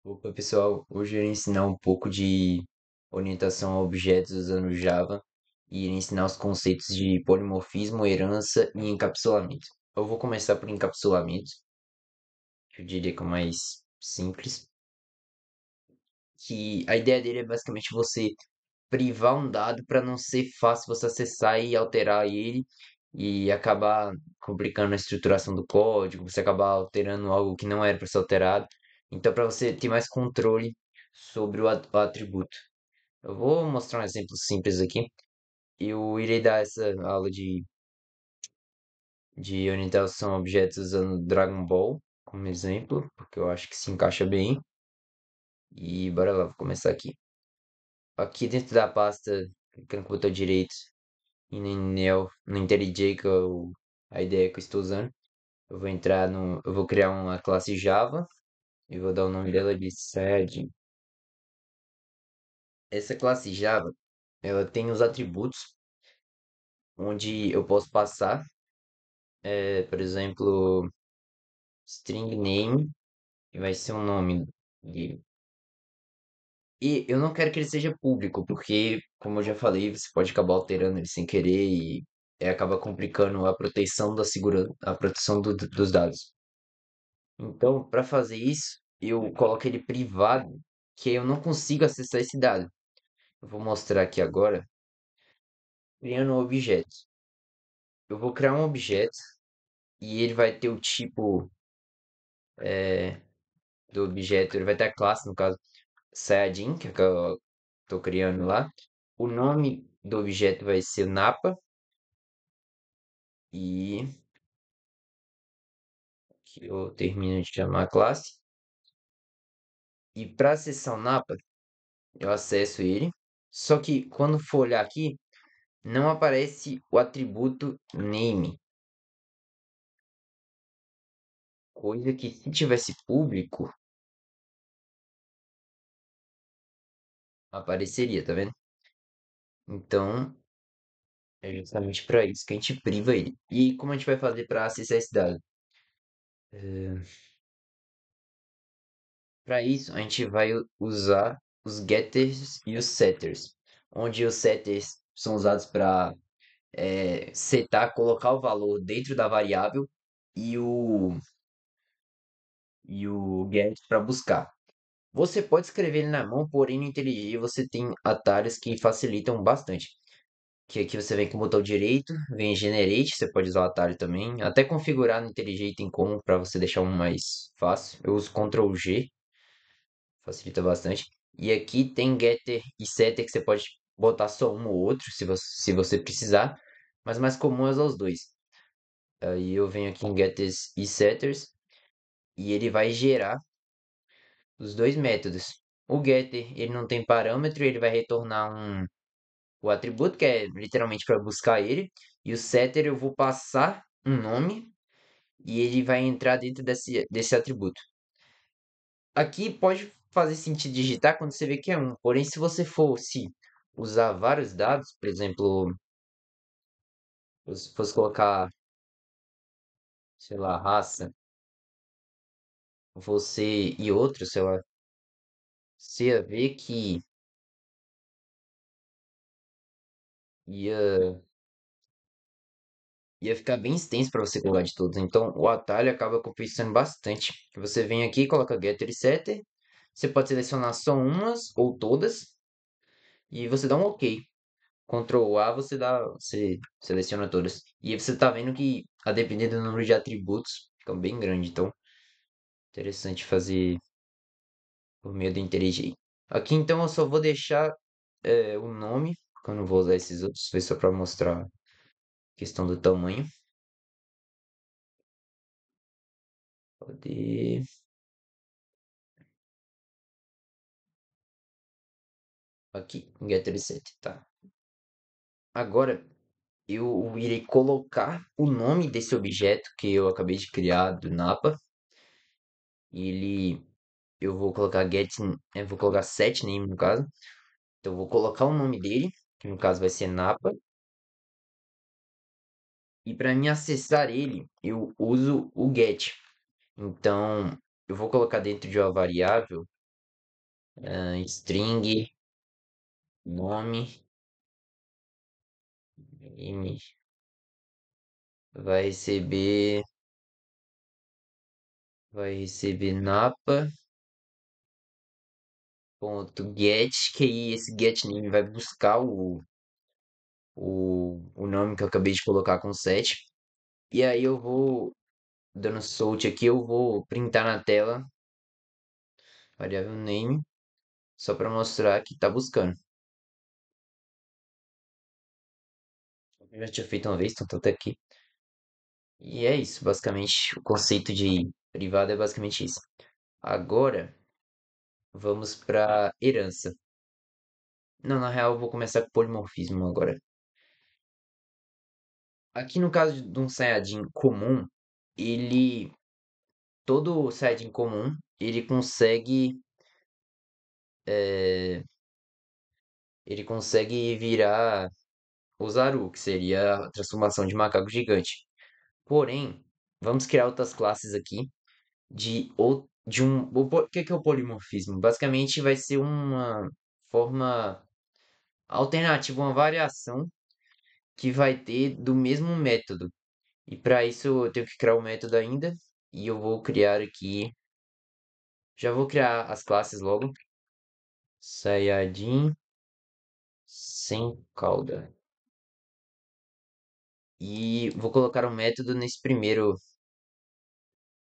Opa, pessoal, hoje eu irei ensinar um pouco de orientação a objetos usando Java e irei ensinar os conceitos de polimorfismo, herança e encapsulamento. Eu vou começar por encapsulamento, que eu diria que é o mais simples, que a ideia dele é basicamente você privar um dado para não ser fácil você acessar e alterar ele e acabar complicando a estruturação do código, você acabar alterando algo que não era para ser alterado. Então, para você ter mais controle sobre o atributo. Eu vou mostrar um exemplo simples aqui. Eu irei dar essa aula de orientação a objetos usando Dragon Ball como exemplo, porque eu acho que se encaixa bem. E bora lá, vou começar aqui. Aqui dentro da pasta, clicando com o botão direito e no IntelliJ, que é a ideia que eu estou usando, eu vou criar uma classe Java e vou dar o nome dela de Sed. Essa classe Java, ela tem os atributos onde eu posso passar, por exemplo, string name, que vai ser um nome de... E eu não quero que ele seja público, porque, como eu já falei, você pode acabar alterando ele sem querer e acaba complicando a proteção da segurança, a proteção dos dados. Então, para fazer isso, eu coloco ele privado, que eu não consigo acessar esse dado. Eu vou mostrar aqui agora, criando um objeto. Eu vou criar um objeto e ele vai ter o tipo do objeto, ele vai ter a classe, no caso, Sayajin, que é que eu estou criando lá. O nome do objeto vai ser Napa e que eu termino de chamar a classe. E para acessar o Napa, eu acesso ele. Só que quando for olhar aqui, não aparece o atributo name, coisa que se tivesse público, apareceria, tá vendo? Então, é justamente para isso que a gente priva ele. E como a gente vai fazer para acessar esse dado? Para isso, a gente vai usar os getters e os setters, onde os setters são usados para setar, colocar o valor dentro da variável e o get para buscar. Você pode escrever ele na mão, porém no IntelliJ você tem atalhos que facilitam bastante. Que aqui você vem com o botão direito, vem em Generate, você pode usar o atalho também. Até configurar no IntelliJ tem como para você deixar um mais fácil. Eu uso Ctrl G, facilita bastante. E aqui tem getter e setter que você pode botar só um ou outro, se você precisar. Mas mais comum é usar os dois. Aí eu venho aqui em getters e setters e ele vai gerar os dois métodos. O getter, ele não tem parâmetro, ele vai retornar o atributo, que é literalmente para buscar ele. E o setter eu vou passar um nome e ele vai entrar dentro desse atributo. Aqui pode fazer sentido digitar quando você vê que é um. Porém, se você fosse usar vários dados, por exemplo, se fosse colocar, sei lá, raça, você e outro, sei lá, você ia ver que ia, ia ficar bem extenso para você colocar de todos. Então, o atalho acaba compensando bastante. Que você vem aqui, coloca getter e setter. Você pode selecionar só umas ou todas e você dá um OK. Ctrl A, você seleciona todas. E aí você tá vendo que, a depender do número de atributos, fica bem grande. Então, interessante fazer por meio do IntelliJ. Aqui, então, eu só vou deixar o nome, porque eu não vou usar esses outros, foi só para mostrar a questão do tamanho. Pode... Aqui, getter e set, tá. Agora, eu irei colocar o nome desse objeto que eu acabei de criar do Napa. Ele, eu vou colocar eu vou colocar set name no caso. Então, eu vou colocar o nome dele, que no caso vai ser Napa. E para mim acessar ele, eu uso o get. Então, eu vou colocar dentro de uma variável. String, nome, name, vai receber, vai receber napa.get, que aí esse get name vai buscar o nome que eu acabei de colocar com set. E aí eu vou, dando sort aqui, eu vou printar na tela variável name, só para mostrar que tá buscando. Eu já tinha feito uma vez, então tô até aqui. E é isso, basicamente, o conceito de privado é basicamente isso. Agora, vamos para herança. Não, na real, eu vou começar com polimorfismo agora. Aqui no caso de um Saiyajin comum, ele, todo Saiyajin comum, é, ele consegue virar Ozaru, que seria a transformação de macaco gigante. Porém, vamos criar outras classes aqui de um. O que é o polimorfismo? Basicamente vai ser uma forma alternativa, uma variação que vai ter do mesmo método. E para isso eu tenho que criar o método ainda. E eu vou criar aqui. Já vou criar as classes logo. Sayajin sem cauda. E vou colocar o método nesse primeiro.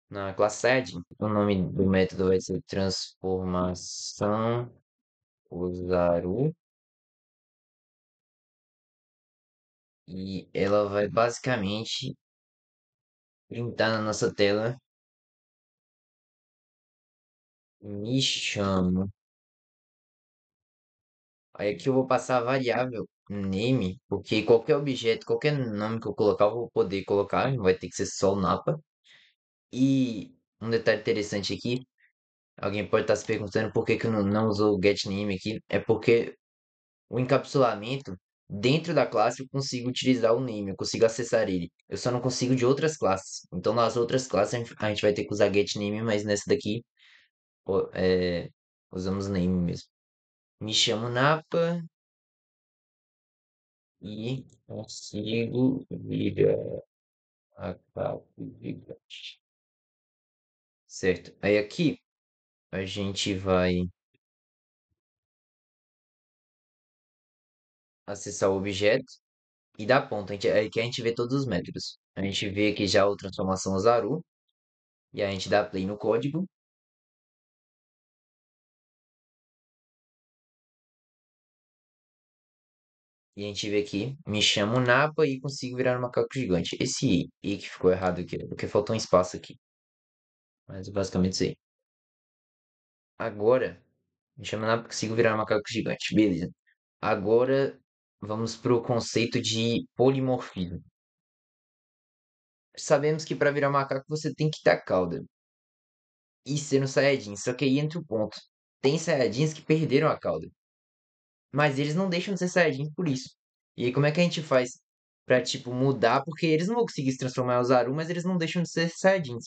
Na classe Sayajin. O nome do método vai ser transformação Ozaru. E ela vai basicamente printar na nossa tela. Me chamo. Aí aqui eu vou passar a variável name, porque qualquer objeto, qualquer nome que eu colocar, eu vou poder colocar, não vai ter que ser só o napa. E um detalhe interessante aqui, alguém pode estar se perguntando por que que eu não usou o getName aqui, é porque o encapsulamento dentro da classe eu consigo utilizar o name, eu consigo acessar ele. Eu só não consigo de outras classes. Então nas outras classes a gente vai ter que usar getName, mas nessa daqui usamos name mesmo. Me chamo Napa e consigo virar a capa gigante. Certo. Aí aqui a gente vai acessar o objeto e dar ponto. Aqui a gente vê todos os métodos. A gente vê aqui já o transformação Zaru e a gente dá play no código. E a gente vê aqui, me chamo Napa e consigo virar um macaco gigante. Esse I que ficou errado aqui, porque faltou um espaço aqui. Mas basicamente isso aí. Agora, me chamo Napa e consigo virar um macaco gigante. Beleza. Agora, vamos para o conceito de polimorfismo. Sabemos que para virar macaco você tem que dar cauda e ser um Saiyajin. Só que aí entra o ponto. Tem Saiyajins que perderam a cauda, mas eles não deixam de ser Saiyajins por isso. E aí como é que a gente faz pra, tipo, mudar? Porque eles não vão conseguir se transformar em Ozaru, mas eles não deixam de ser Saiyajins.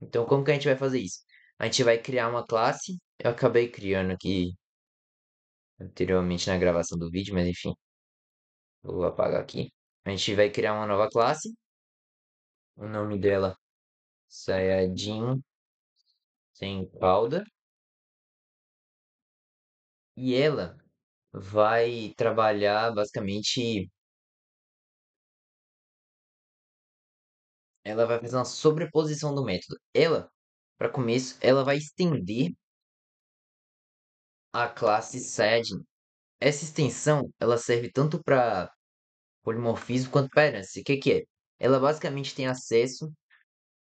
Então como que a gente vai fazer isso? A gente vai criar uma classe. Eu acabei criando aqui anteriormente na gravação do vídeo, mas enfim, vou apagar aqui. A gente vai criar uma nova classe. O nome dela Saiyajin sem cauda. E ela vai trabalhar basicamente. Ela vai fazer uma sobreposição do método. Ela, para começo, ela vai estender a classe Saiyajin. Essa extensão, ela serve tanto para polimorfismo quanto para herança. O que que é? Ela basicamente tem acesso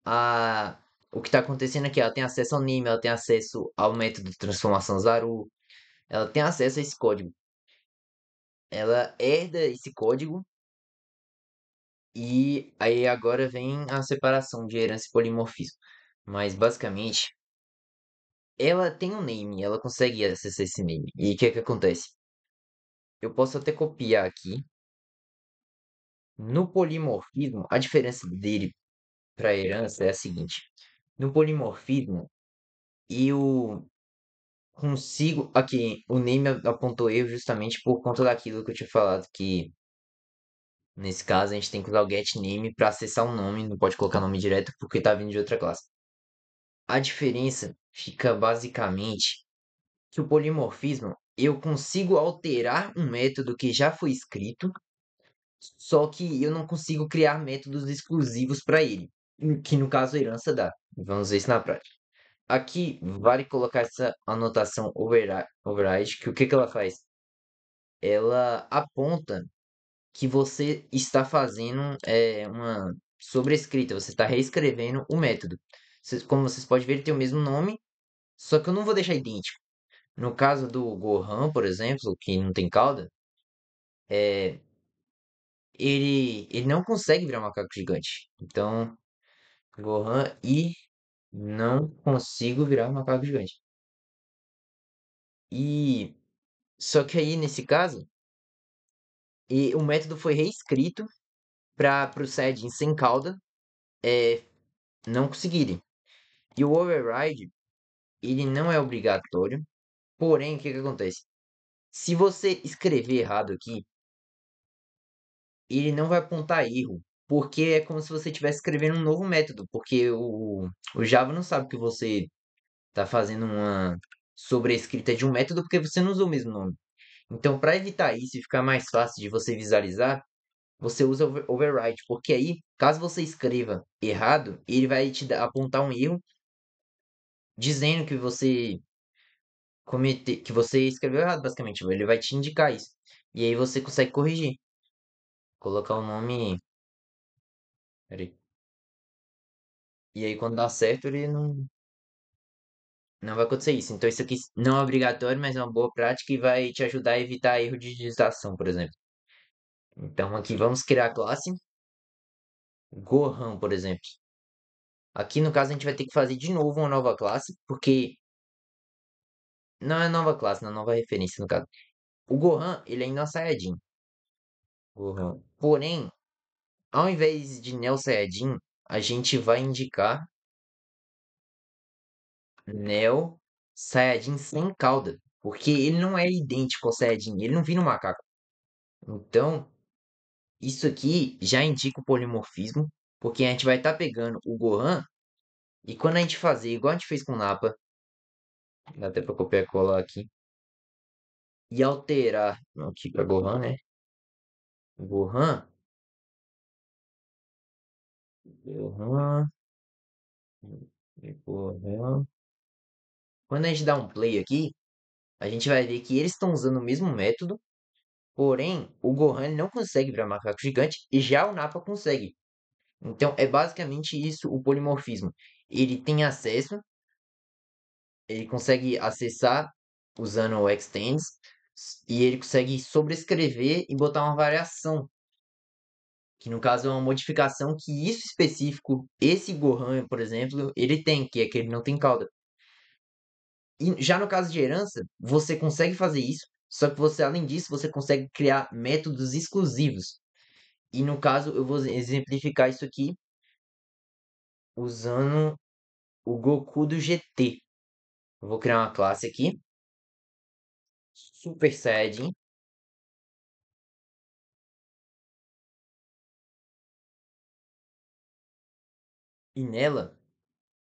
a o que está acontecendo aqui. Ela tem acesso ao anime, ela tem acesso ao método de transformação Zaru, ela tem acesso a esse código. Ela herda esse código e aí agora vem a separação de herança e polimorfismo. Mas basicamente, ela tem um name, ela consegue acessar esse name. E o que é que acontece? Eu posso até copiar aqui. No polimorfismo, a diferença dele para a herança é a seguinte: no polimorfismo, eu consigo. Aqui, o name apontou erro justamente por conta daquilo que eu tinha falado, que nesse caso a gente tem que usar o getName para acessar o nome, não pode colocar nome direto porque tá vindo de outra classe. A diferença fica basicamente que o polimorfismo eu consigo alterar um método que já foi escrito, só que eu não consigo criar métodos exclusivos para ele, que no caso a herança dá. Vamos ver isso na prática. Aqui vale colocar essa anotação override, que o que que ela faz? Ela aponta que você está fazendo uma sobrescrita, você está reescrevendo o método. Como vocês podem ver, ele tem o mesmo nome, só que eu não vou deixar idêntico. No caso do Gohan, por exemplo, que não tem cauda, é, ele não consegue virar um macaco gigante. Então, Gohan e não consigo virar um macaco gigante. E só que aí, nesse caso, o método foi reescrito para os Saiyajins sem cauda é, não conseguirem. E o override, ele não é obrigatório, porém, o que que acontece? Se você escrever errado aqui, ele não vai apontar erro, porque é como se você estivesse escrevendo um novo método, porque o Java não sabe que você está fazendo uma sobrescrita de um método porque você não usou o mesmo nome. Então, para evitar isso e ficar mais fácil de você visualizar, você usa override, porque aí, caso você escreva errado, ele vai apontar um erro dizendo que você escreveu errado, basicamente. Ele vai te indicar isso. E aí você consegue corrigir. Colocar o nome. Peraí. E aí quando dá certo, ele não vai acontecer isso. Então isso aqui não é obrigatório, mas é uma boa prática e vai te ajudar a evitar erro de digitação, por exemplo. Então aqui vamos criar a classe Gohan, por exemplo. Aqui no caso a gente vai ter que fazer de novo uma nova classe, porque não é nova classe, não é nova referência no caso. O Gohan, ele ainda é um Saiyajin. Gohan. Porém, ao invés de Neo Saiyajin, a gente vai indicar Neo Saiyajin sem cauda. Porque ele não é idêntico ao Saiyajin, ele não vira um macaco. Então, isso aqui já indica o polimorfismo, porque a gente vai estar pegando o Gohan e quando a gente fazer igual a gente fez com o Nappa, dá até para copiar e colar aqui, e alterar aqui para Gohan, né? Gohan, Gohan, Gohan. Quando a gente dá um play aqui, a gente vai ver que eles estão usando o mesmo método, porém o Gohan ele não consegue virar macaco gigante e já o Nappa consegue. Então é basicamente isso o polimorfismo. Ele tem acesso, ele consegue acessar usando o extends e ele consegue sobrescrever e botar uma variação, que no caso é uma modificação que isso específico, esse Gohan, por exemplo, ele tem, que é que ele não tem cauda. E já no caso de herança, você consegue fazer isso, só que você, além disso, você consegue criar métodos exclusivos. E no caso, eu vou exemplificar isso aqui usando o Goku do GT. Eu vou criar uma classe aqui, Super Saiyajin, e nela,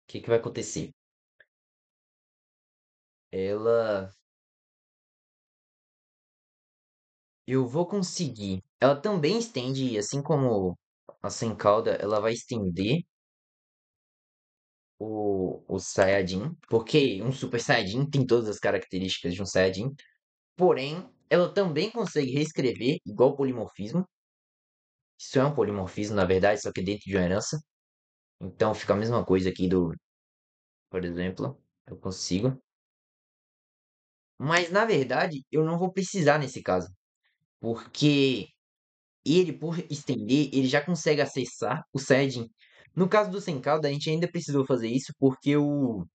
o que que vai acontecer? Ela, eu vou conseguir. Ela também estende, assim como a sem cauda, ela vai estender o Saiyajin, porque um Super Saiyajin tem todas as características de um Saiyajin. Porém, ela também consegue reescrever igual polimorfismo. Isso é um polimorfismo, na verdade, só que dentro de uma herança. Então fica a mesma coisa aqui do, por exemplo, eu consigo. Mas na verdade, eu não vou precisar nesse caso, porque ele, por estender, ele já consegue acessar o Saiyajin. No caso do Senkaku, a gente ainda precisou fazer isso porque o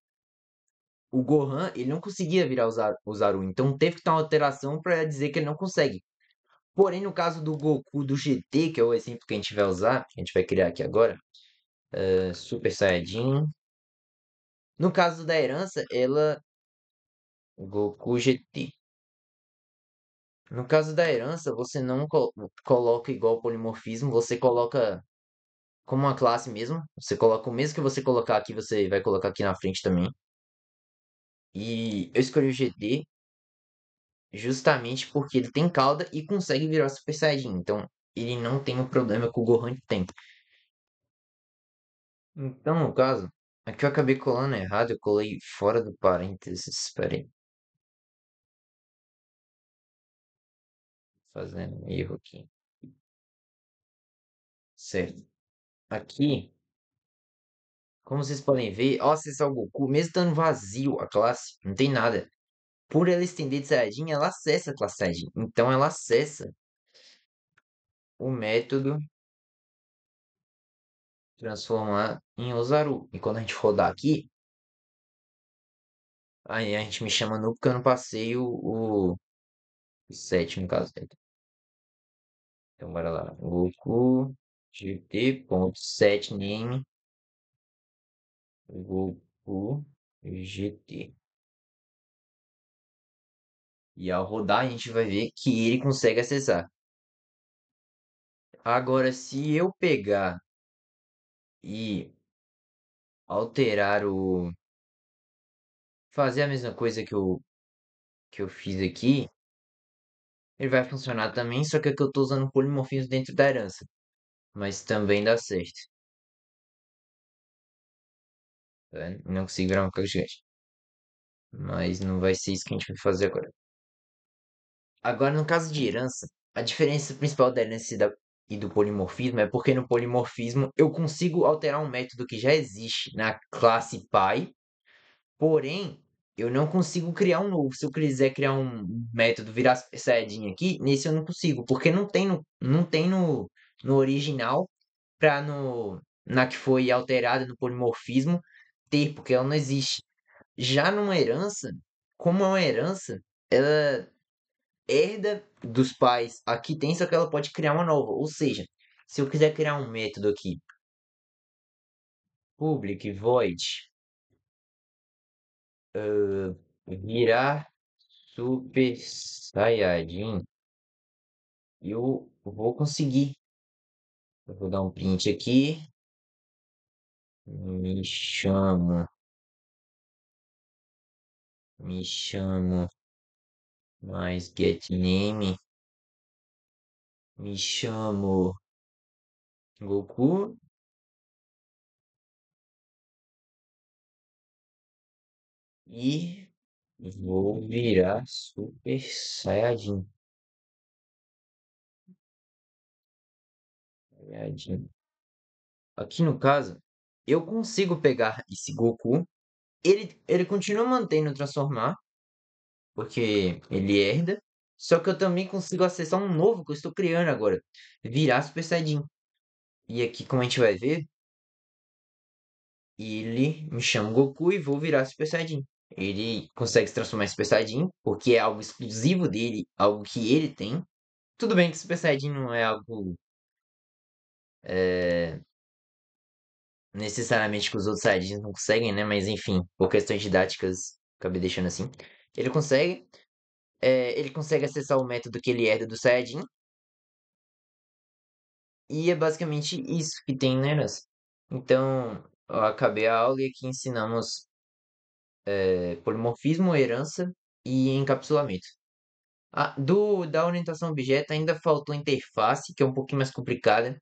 Gohan, ele não conseguia virar o Zaru, então teve que ter uma alteração para dizer que ele não consegue. Porém, no caso do Goku do GT, que é o exemplo que a gente vai usar, que a gente vai criar aqui agora, Super Saiyajin. No caso da herança, ela Goku GT. No caso da herança, você não coloca igual polimorfismo, você coloca como uma classe mesmo. Você coloca o mesmo que você colocar aqui, você vai colocar aqui na frente também. E eu escolhi o GT justamente porque ele tem cauda e consegue virar Super Saiyajin. Então, ele não tem o problema que o Gohan tem. Então, no caso, aqui eu acabei colando errado, eu colei fora do parênteses. Espera aí, fazendo um erro aqui. Certo. Aqui, como vocês podem ver, ao acessar o Goku, mesmo estando vazio a classe, não tem nada. Por ela estender de Saiyajin, ela acessa a classe Saiyajin. Então, ela acessa o método transformar em Ozaru. E quando a gente rodar aqui, aí a gente me chama no porque eu não passei o 7 no caso dele. Então bora lá. Goku GT.set name Goku GT. E ao rodar a gente vai ver que ele consegue acessar. Agora se eu pegar e alterar o fazer a mesma coisa que eu fiz aqui, ele vai funcionar também, só que aqui eu estou usando polimorfismo dentro da herança. Mas também dá certo. Tá vendo? Não consigo virar um macaco gigante. Mas não vai ser isso que a gente vai fazer agora. Agora, no caso de herança, a diferença principal da herança e do polimorfismo é porque no polimorfismo eu consigo alterar um método que já existe na classe pai, porém eu não consigo criar um novo. Se eu quiser criar um método virar Super Saiyajin aqui, nesse eu não consigo, porque não tem no original para no na que foi alterada no polimorfismo ter, porque ela não existe. Já numa herança, como é uma herança, ela herda dos pais. Aqui tem, só que ela pode criar uma nova. Ou seja, se eu quiser criar um método aqui, public void, virar Super Saiyajin, eu vou conseguir. Eu vou dar um print aqui. Me chamo, me chamo, mais get name, me chamo Goku e vou virar Super Saiyajin. Saiyajin. Aqui no caso, eu consigo pegar esse Goku. Ele continua mantendo o transformar, porque ele herda. Só que eu também consigo acessar um novo que eu estou criando agora. Virar Super Saiyajin. E aqui, como a gente vai ver, ele me chama Goku e vou virar Super Saiyajin. Ele consegue se transformar em Super Saiyajin, porque é algo exclusivo dele, algo que ele tem. Tudo bem que Super Saiyajin não é algo necessariamente que os outros Saiyajins não conseguem, né? Mas enfim, por questões didáticas, acabei deixando assim. Ele consegue. Ele consegue acessar o método que ele herda do Saiyajin. E é basicamente isso que tem na herança. Então, eu acabei a aula e aqui ensinamos polimorfismo, herança e encapsulamento. Da orientação a objeto ainda faltou interface, que é um pouquinho mais complicada.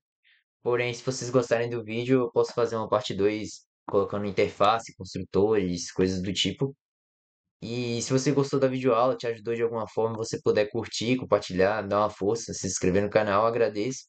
Porém, se vocês gostarem do vídeo, eu posso fazer uma parte 2 colocando interface, construtores, coisas do tipo. E se você gostou da videoaula, te ajudou de alguma forma, você puder curtir, compartilhar, dar uma força, se inscrever no canal, agradeço.